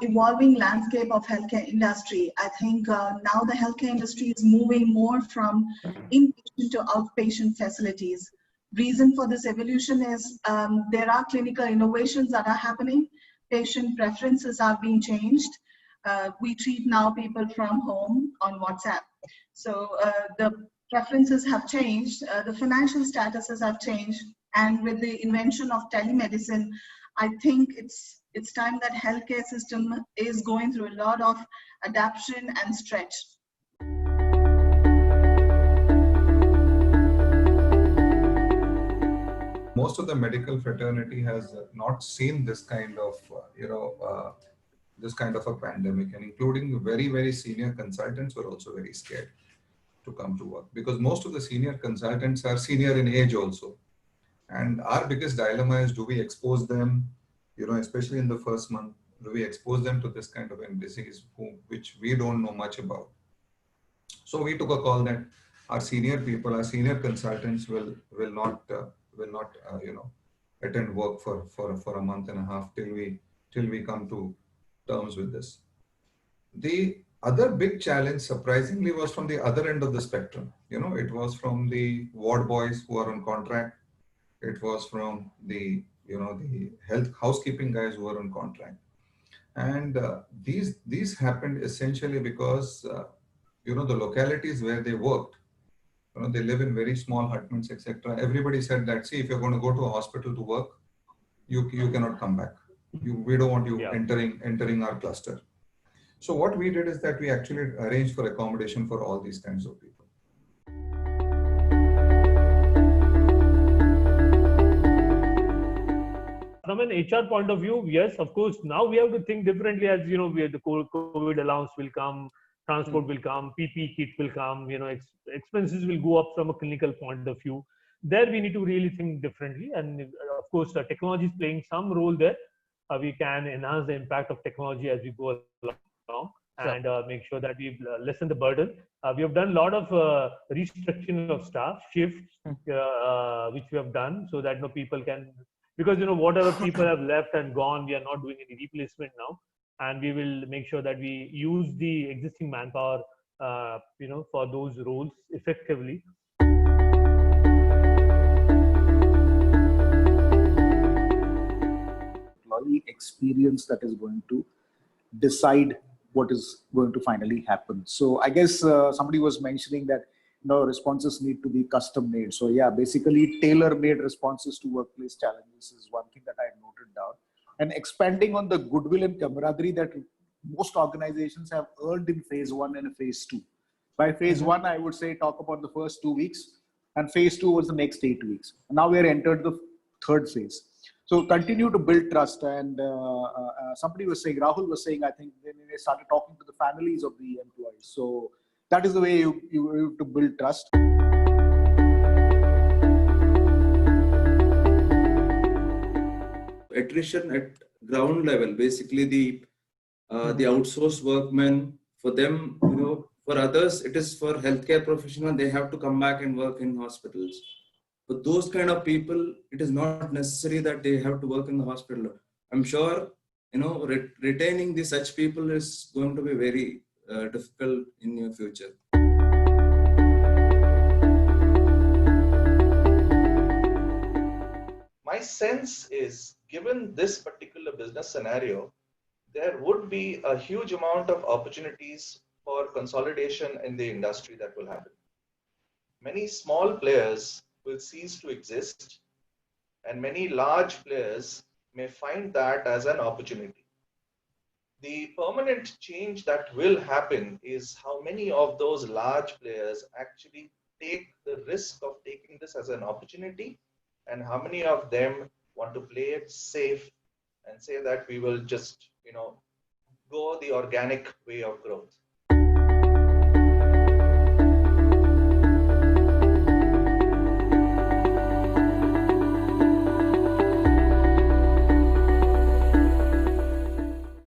evolving landscape of healthcare industry. I think now the healthcare industry is moving more from inpatient to outpatient facilities. Reason for this evolution is there are clinical innovations that are happening. Patient preferences are being changed. We treat now people from home on WhatsApp. So the preferences have changed, the financial statuses have changed, and with the invention of telemedicine, I think it's time that healthcare system is going through a lot of adaptation and stretch. Most of the medical fraternity has not seen this kind of, this kind of a pandemic, and including very, very senior consultants were also very scared to come to work, because most of the senior consultants are senior in age also. And our biggest dilemma is, do we expose them, especially in the first month, do we expose them to this kind of a disease which we don't know much about? So we took a call that our senior people, our senior consultants will not attend work for a month and a half till we come to terms with this. The other big challenge, surprisingly, was from the other end of the spectrum. It was from the ward boys who are on contract. It was from the the housekeeping guys who are on contract. And these happened essentially because the localities where they worked, they live in very small hutments, etc. Everybody said that, see, if you're going to go to a hospital to work, you cannot come back. We don't want you entering our cluster. So what we did is that we actually arranged for accommodation for all these kinds of people. From an HR point of view, yes, of course, now we have to think differently. As you know, we have the COVID allowance will come, transport will come, PPE kit will come, expenses will go up from a clinical point of view. There we need to really think differently. And of course, technology is playing some role there. We can enhance the impact of technology as we go along and make sure that we lessen the burden. We have done a lot of restructuring of staff, shifts, which we have done so that people can, because whatever people have left and gone, we are not doing any replacement now. And we will make sure that we use the existing manpower, for those roles effectively. Employee experience that is going to decide what is going to finally happen. So I guess somebody was mentioning that responses need to be custom made. So yeah, basically tailor-made responses to workplace challenges is one thing that I noted down. And expanding on the goodwill and camaraderie that most organizations have earned in phase 1 and phase 2. By phase 1, I would say talk about the first 2 weeks, and phase 2 was the next 8 weeks. And now we are entered the third phase. So continue to build trust. And somebody was saying, Rahul was saying, I think they started talking to the families of the employees. So that is the way you have to build trust. Attrition at ground level, basically the outsourced workmen, for them, for others, it is for healthcare professionals, they have to come back and work in hospitals. For those kind of people, it is not necessary that they have to work in the hospital. I'm sure, retaining such people is going to be very difficult in your future. My sense is, given this particular business scenario, there would be a huge amount of opportunities for consolidation in the industry that will happen. Many small players will cease to exist, and many large players may find that as an opportunity. The permanent change that will happen is how many of those large players actually take the risk of taking this as an opportunity, and how many of them want to play it safe and say that we will just, go the organic way of growth.